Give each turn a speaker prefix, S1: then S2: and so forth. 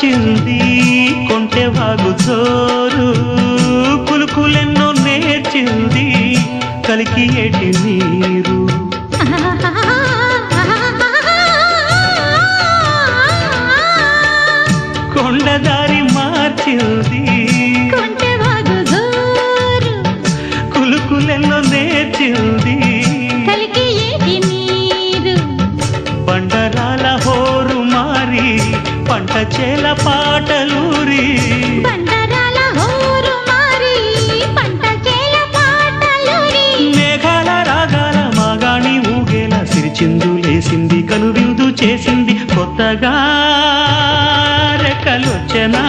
S1: మార్చింది కొంటె వాగు జోరు కులుకులెన్నో నేర్చింది కలికి ఏటి నీరు కొండదారి మార్చింది
S2: కొంటె వాగు జోరు
S1: కులుకులెన్నో నేర్చింది
S2: కలికి ఏటి నీరు
S1: బండరాల హోరు మారి పంట చేల పాటలూరి
S2: బండరాల హోరు మారి పంట చేల పాటలూరి
S1: మేఘాల రాగాల మాగాణి ఊగేలా సిరిచిందులేసింది కనువిందు చేసింది కొత్తగా రెక్కలొచ్చెనా